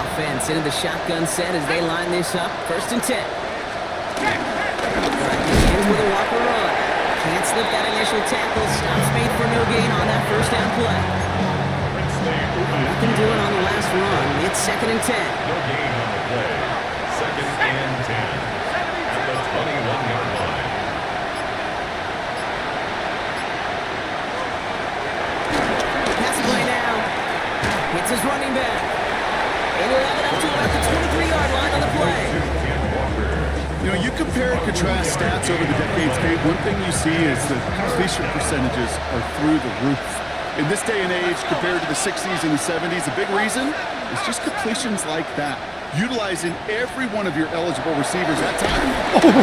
Offense into the shotgun set as they line this up. 1st and 10. Begins with a walker run. Can't slip that initial tackle. Stops made for no gain on that 1st down play. Nothing doing on the last run. It's 2nd and 10. No gain on the play. 2nd and 10 at the 21-yard line. Pass play now. Hits his running back. And he'll have it up to about the 23-yard line on the play. You know, you compare and contrast stats over the decades, Kate. One thing you see is the completion percentages are through the roof. In this day and age, compared to the 60s and the 70s, a big reason is just completions like that. Utilizing every one of your eligible receivers at time. It's looking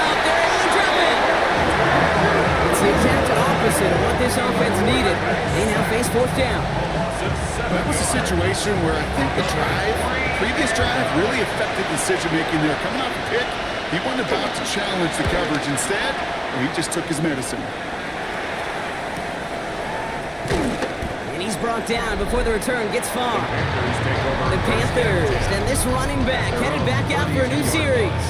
up. They're able to drop it. It's the exact opposite of what this offense needed. They now face 4th down. That was a situation where I think the previous drive really affected decision-making there. Coming off a pick, he wasn't about to challenge the coverage. Instead, he just took his medicine. And he's brought down before the return gets far. Panthers take over. The Panthers and this running back headed back out for a new series.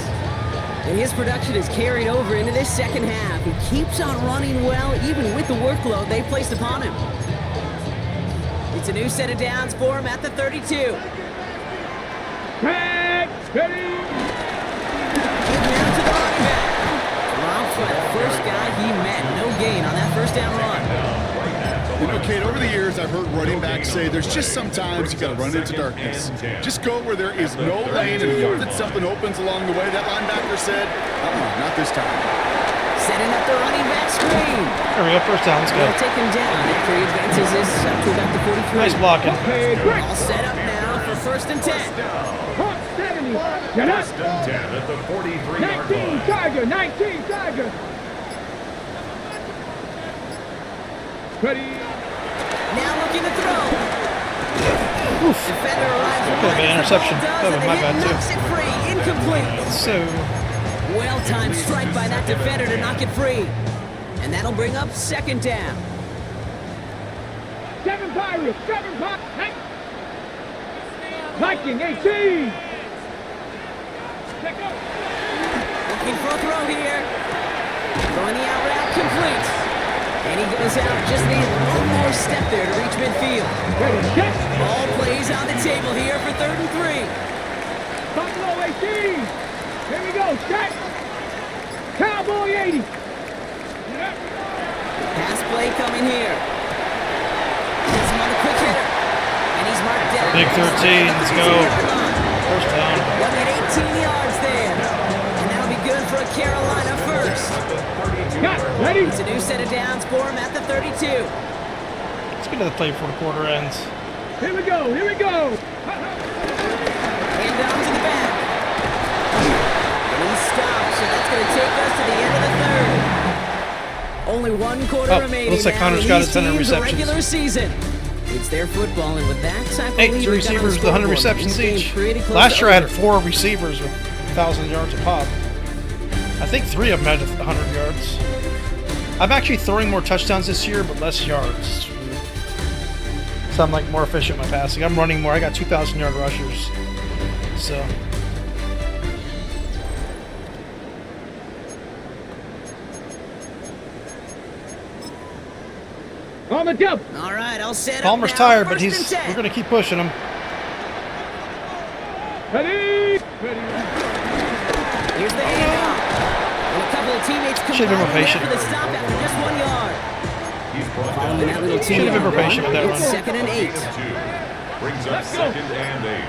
And his production is carried over into this second half. He keeps on running well, even with the workload they placed upon him. It's a new set of downs for him at the 32. Back, ready. Now to the running back. Dropped by the first guy he met. No gain on that 1st down run. You know, Kate, over the years, I've heard running backs say there's just sometimes you got to run into darkness. Just go where there is no lane and hope that something opens along the way. That linebacker said, not this time. Setting up the running back screen. There we go. 1st down. Let's go. They'll take him down after he advances this up to about the 43. Nice blocking. Okay, quick. All set up now for 1st and 10. Hot 70. Get up. 1st and 10 at the 43-yard 19 line. Tiger. 19 Tiger. Ready. Now looking to throw. Defender arrives Could have been an interception. That would have been my bad, too. Knocks it free. Incomplete. So, Well-timed strike by that defender to knock it free. And that'll bring up 2nd down. 7 Pirates. 7 Pirates. Viking 18. Check out. Looking for a throw here. Throwing the out route complete. And he goes out. Just needed one more step there to reach midfield. Ready. Check. All plays on the table here for 3rd and 3. Buffalo 18. Here we go. Check. Cowboy 80. Pass play coming here. Gets him on the quick hitter. And he's marked down. Big 13. Let's go. 1st down. Looking at 18 yards there. And that'll be good for a Carolina first. Got it. Ready. It's a new set of downs for him at the 32. Let's get to the play before the quarter ends. Here we go. Here we go. And down to the back. And he stops, so that's going to take us to the end of the 3rd. Only 1 quarter Oh, remaining looks like now Connor's in got these his 100 teams' receptions. regular season. It's their football, and with that, I Hey, believe 2 we've got on the receivers with 100 scoreboard. receptions This game's each. pretty close Last to year I had over. 4 receivers with 1,000 yards a pop. I think 3 of them had 100 yards. I'm actually throwing more touchdowns this year, but less yards. So I'm like more efficient in my passing. I'm running more. I got 2,000-yard rushers. So On the jump. All right, I'll set up Palmer's now. tired, but 1st and 10. we're going to keep pushing him. Ready. Here's the handoff. And a couple of teammates Should have been more combining patient. there for the stop after just 1 yard. He's brought Following down that little Should have been more patient with that it's run. 2nd and 8. 2. Brings up 2nd and 8.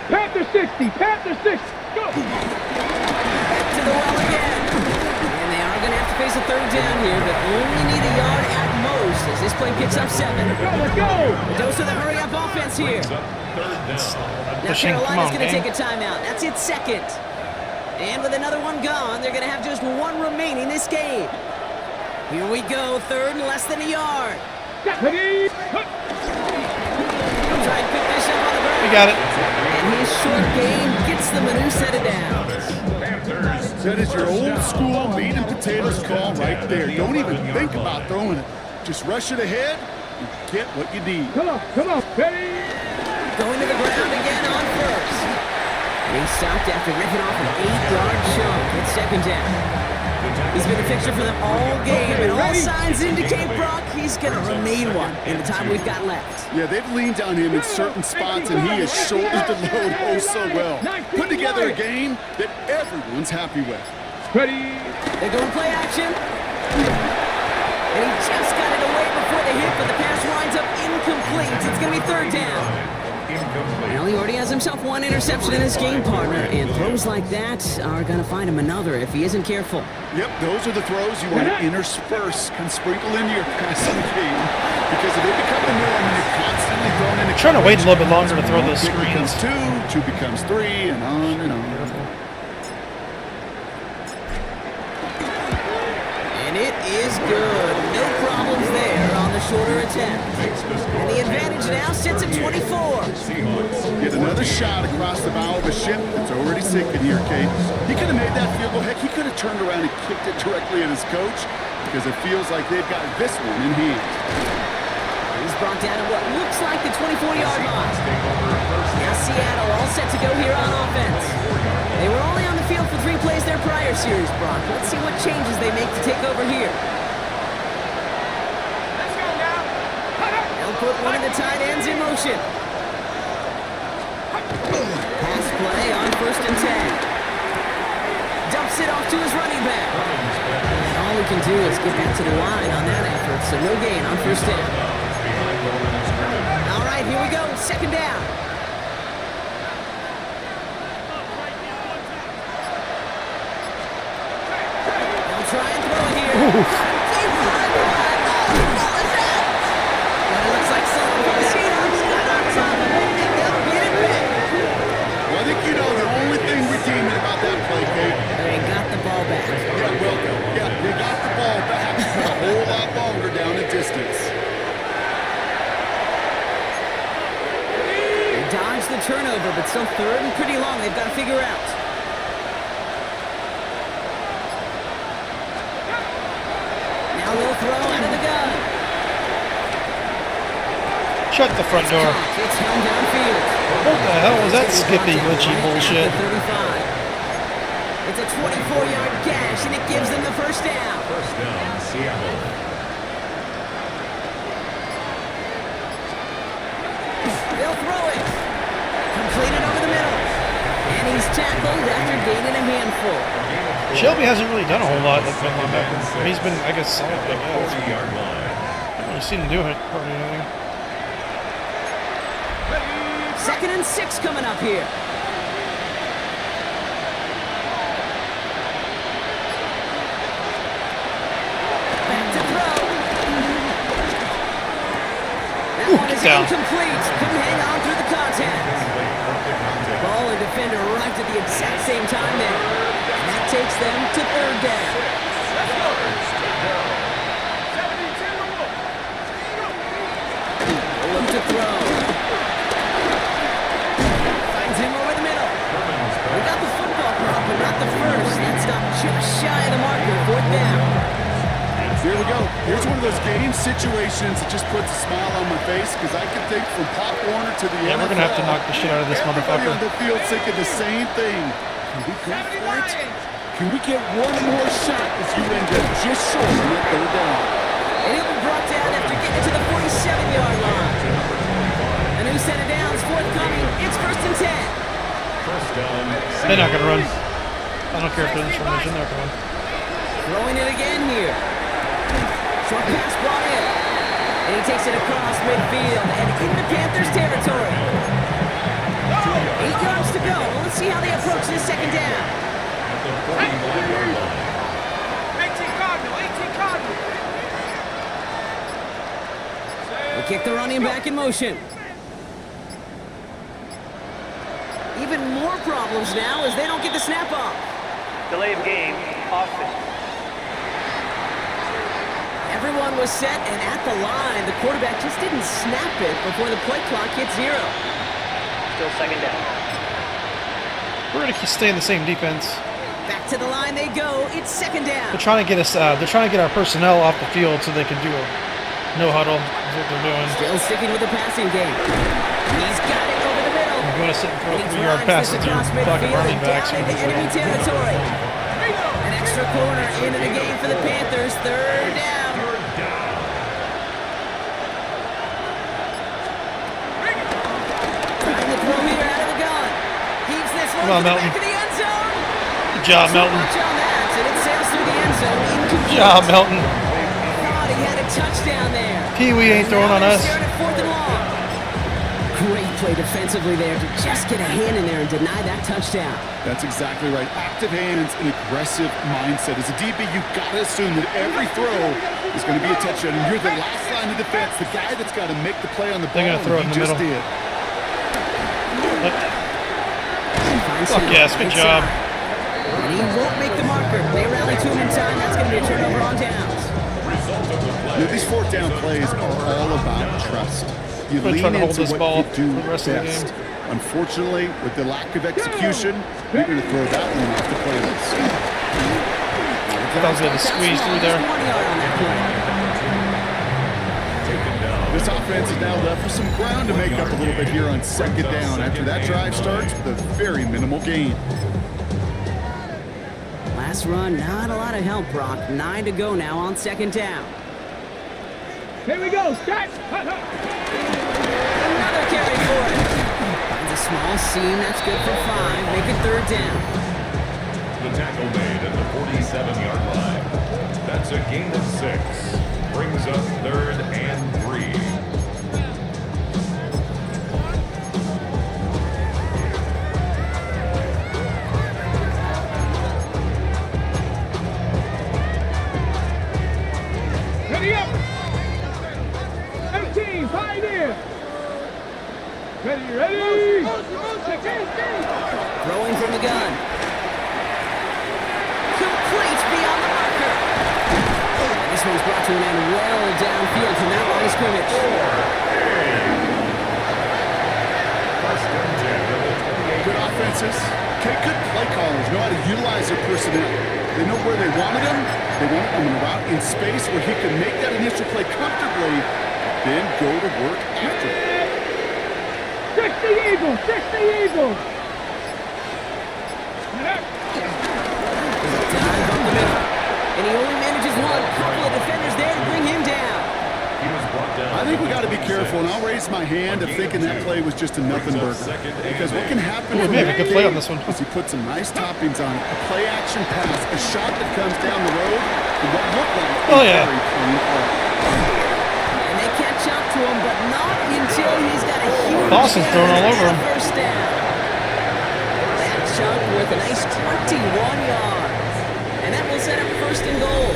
Panther 60, Panther 60. Go. Back to the well again. And they are going to have to face a 3rd down here, but only need a yard at most as this play picks up 7. Let's go. A dose of the hurry-up offense here. Brings up 3rd down. Now Pushing. Come Carolina's on, going to gang. take a timeout. That's its 2nd. And with another one gone, they're going to have just 1 remaining this game. Here we go, 3rd and less than a yard. Ready. He'll try and pick this up on the ground. We got it. And his short game gets them a new set of downs. Panthers. That is your old school meat and potatoes call right there. Don't even think about throwing it. Just rush it ahead and get what you need. Come on, ready. Going to the ground again on 1st. And he stopped after ripping off an 8-yard chunk. It's 2nd down. He's been a fixture for them all game, and all signs indicate, Brock, he's going to remain one in the time we've got left. Yeah, they've leaned on him in certain spots, and he has shouldered the load oh so well. Put together a game that everyone's happy with. Ready. They're going play action. And he just got it away before the hit, but the pass winds up incomplete. It's going to be 3rd down. Incomplete. Well, he already has himself 1 interception in his game, partner, and throws like that are going to find him another if he isn't careful. Yep, those are the throws you want to intersperse, can sprinkle into your passing game. Because if they become the norm and you're constantly thrown into Trying to wait a little bit longer to throw one those kick becomes screens. 2, 2 becomes 3, and on and on. And it is good. No problems there on the shorter attempt. And the advantage now sits at 24. Seahawks. Get another shot across the bow of a ship that's already sinking here, Kate. He could have made that field goal. Heck, he could have turned around and kicked it directly at his coach because it feels like they've got this one in hand. He's brought down at what looks like the 24-yard line. Take over 1st Now Seattle all set to go here on offense. They were only on the field for 3 plays their prior series, Brock. Let's see what changes they make to take over here. Let's go now. They'll put one of the tight ends in motion. Pass play on 1st and 10. Dumps it off to his running back. And all he can do is get back to the line on that effort, so no gain on 1st down. All right, here we go, 2nd down. They'll try and throw it here. Deep run. But it looks like someone from the Seahawks got on top of it, and they'll get it back. Well, I think you know the only thing redeeming about that play, Kate. They got the ball back. Yeah, well, yeah, they got the ball back a whole lot longer down the distance. They dodged the turnover, but still 3rd and pretty long. They've got to figure out. Now they'll throw out of the gun. Shut the front door. It's held downfield. What the hell was that skippy glitchy bullshit? At the 35. It's a 24-yard gash, and it gives them the 1st down. 1st down, Seattle. They'll throw it. Completed over the middle. And he's tackled after gaining a handful. Shelby hasn't really done a whole lot at linebacker. He's been, I guess, solid. I guess. 40-yard line. I haven't really seen him do it hardly anything. 2nd and 6 coming up here. Back to throw. That one is down. incomplete. Couldn't hang on through the contact. Ball and defender arrived at the exact same time there. And that takes them to 3rd down. Look to throw. Finds him over the middle. We got the football prop, but not the first. That stopped just shy of the marker. 4th down. Here we go. Here's one of those game situations that just puts a smile on my face because I can think from Pop Warner to the Yeah, we're gonna have to knock the shit out of this everybody motherfucker. on the field thinking the same thing. Can we go for it? Can we get one more shot as you end up just short of that 3rd down? And he'll be brought down after getting to the 47-yard line. A new set of downs forthcoming. It's 1st and 10. 1st down, They're not gonna run. I don't care if they're in this formation. They're not gonna run. Throwing it again here. Short pass brought in. And he takes it across midfield and into Panthers territory. 8 yards to go. Let's see how they approach this second down. At the 41-yard line. 18 Cardinal, 18 Cardinal. They kick the running back in motion. Even more problems now as they don't get the snap off. Delay of game, offense. Everyone was set, and at the line, the quarterback just didn't snap it before the play clock hit 0. Still second down. We're gonna stay in the same defense. Back to the line they go. It's second down. They're trying to get us. They're trying to get our personnel off the field so they can do a no huddle. Is what they're doing. Still sticking with the passing game. He's got it over the middle. I'm going to sit and throw And he 3-yard drives passes this to your across fucking midfield running and backs. down into enemy territory. An extra corner into the game for the Panthers. Third down. Trying to throw here out of the gun. Heaves this one Come on, to the Melton. back of the end zone. Good job, So Melton. much on that, and it sails through the end zone. Incomplete. Good job, Melton. Thought he had a touchdown there. Pee-wee ain't throwing on us. Shared at 4th and long. Great play defensively there to just get a hand in there and deny that touchdown. That's exactly right. Active hands and aggressive mindset. As a DB, you've got to assume that every throw is going to be a touchdown. And you're the last line of defense, the guy that's got to make the play on the ball. They're gonna throw it in and the he just middle. did. Fuck yes, good job. And he won't make the marker. They rally to him in time. That's going to be a turnover on downs. You know, these 4th down plays are all about trust. You Gonna lean try to hold into this what ball you do for the rest of the best. game. Unfortunately, with the lack of execution, you're going to throw that one off the play list. That was good to squeeze through there. 1 yard on that play. Taken down. This offense is now left with some ground to make up a little bit here on second down after that drive starts with a very minimal gain. Last run, not a lot of help, Brock. 9 to go now on second down. Here we go, Scott. Another carry for it. Finds a small seam. That's good for 5. Make it third down. The tackle made at the 47-yard line. That's a gain of 6. Brings up 3rd and 3. Ready up. 18, Pioneer. Ready. Throwing from the gun. Complete beyond the marker. And this one's brought to an end well downfield from that line of scrimmage. Good offenses, okay, good play callers know how to utilize their personnel. They know where they wanted him. They wanted him in a route in space where he can make that initial play comfortably, then go to work after it. 60 Eagles, 60 Eagles. Dive up the middle. And he only manages one. Couple of defenders there to bring him down. He was brought down. I think we got to be careful, and I'll raise my hand of thinking that play was just a nothing burger. Because what can happen Ooh, from we have a that good play on game this one. is he put some nice toppings on it. A play action pass, a shot that comes down the road, and what looked like Oh, a yeah. very clean play. And they catch up to him, but not until he's got a huge Boston's throwing all over him. first down. That chunk with a nice 21 yards. And that will set up first and goal.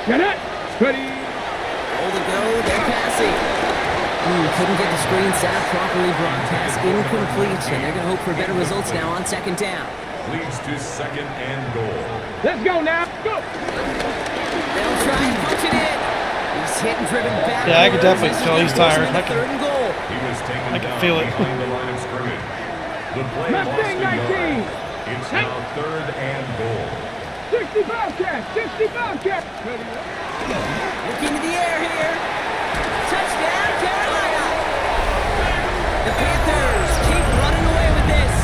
Get it. Ready. Goal to go, they're passing. Couldn't get the screen set up properly. Broadcast incomplete, and they're going to hope for better results now on second down. Leads to 2nd and goal. Let's go now. Go. They'll try and punch it in. He's hit and driven back. Yeah, I could definitely tell he's tired. I can- Third and goal. He was taken I can down feel it. behind the line of scrimmage. The play lost Mustang a 19. yard. It's now 3rd and goal. 65 cat. 65 cat. Ready. Looking to the air here. Touchdown, Carolina. The Panthers keep running away with this.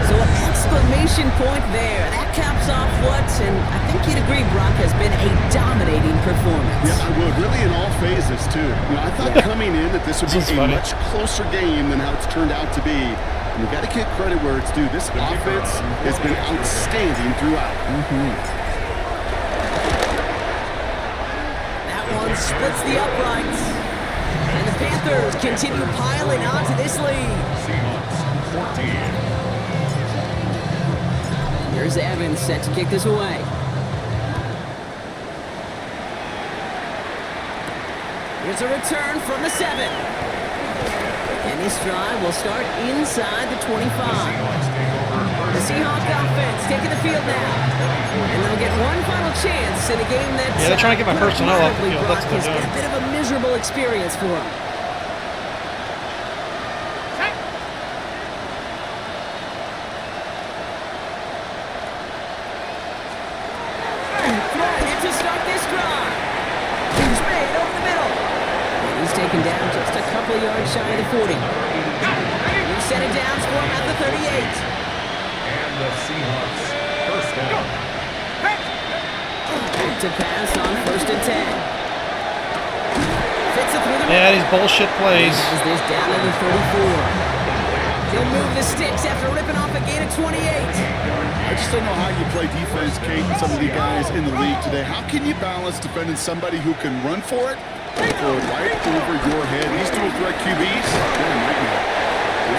So an exclamation point there. That caps caps off what, and I think you'd agree, Brock, has been a dominating performance. Yeah, I would. Really in all phases, too. I thought coming in that this would be a much closer game than how it's turned out to be. And you got to give credit where it's due. This offense has been outstanding throughout. That one splits the uprights. And the Panthers continue piling onto this lead. Seahawks 14. Here's Evans set to kick this away. Here's a return from the 7. And this drive will start inside the 25. The Seahawks offense taking the field now. And they'll get one final chance in a game that... Yeah, they're trying to get my personnel off the field. That's what they're It's been doing. a bit of a miserable experience for them. To start this drive. He's made over the middle. And he's taken down just a couple of yards shy of the 40. He set it down for him at the 38. And the Seahawks first down. Back to pass on 1st and 10. Fits it through the Yeah, these bullshit plays. Is this down to the 34. He'll move the sticks after ripping off a gain of 28. I just don't know how you play defense, Kate, and some of the guys in the league today. How can you balance defending somebody who can run for it and throw it right over your head? These dual threat QBs, they're a nightmare.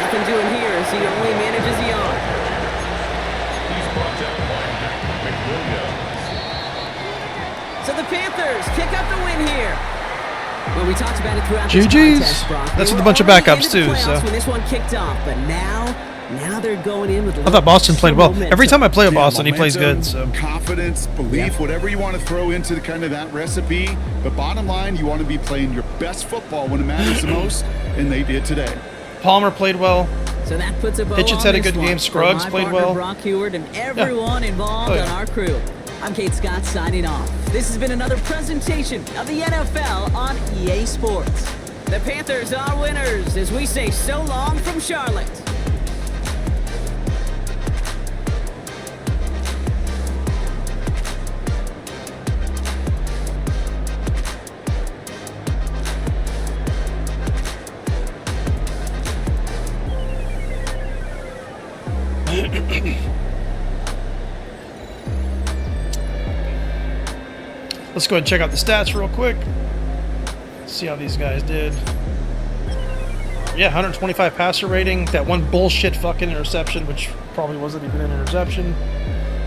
Nothing doing here as he only manages the yard. He's brought down by McWilliams. So the Panthers pick up the win here. Well, we talked about it throughout GG's. this contest, Brock. That's They with a were bunch of already backups, into the too, playoffs so. when this one kicked off, but now they're going in with. I thought Boston played well. Every time I play with Yeah, Boston, he plays good. momentum, So confidence, belief, whatever you want to throw into the kind of that recipe. But bottom line, you want to be playing your best football when it matters the most, and they did today. Palmer played well. So that puts a bow Hitchens on had a this good one. game. Scruggs For my played partner, well. Brock Heward and everyone involved Oh, yeah. on our crew. I'm Kate Scott signing off. This has been another presentation of the NFL on EA Sports. The Panthers are winners as we say so long from Charlotte. let's go ahead and check out the stats real quick. See how these guys did. Yeah, 125 passer rating. That one bullshit fucking interception, which probably wasn't even an interception.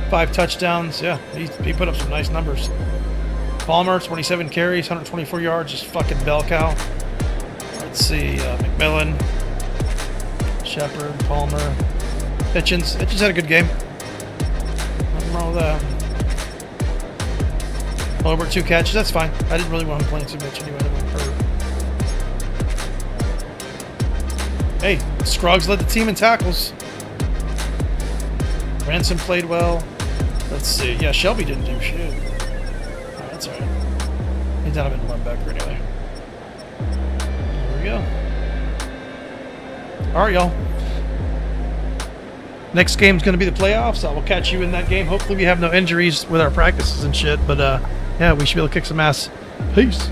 5 touchdowns. Yeah, he put up some nice numbers. Palmer, 27 carries, 124 yards, just fucking bell cow. Let's see, McMillan, Shepard, Palmer, Hitchens. Hitchens had a good game. Nothing wrong with that. Over 2 catches, that's fine. I didn't really want him playing too much anyway. Hey, Scruggs led the team in tackles. Ransom played well. Let's see. Yeah, Shelby didn't do shit. Oh, that's alright. He's not a bit linebacker anyway. There we go. Alright, y'all. Next game's going to be the playoffs. I will catch you in that game. Hopefully we have no injuries with our practices and shit. But, yeah, we should be able to kick some ass. Peace.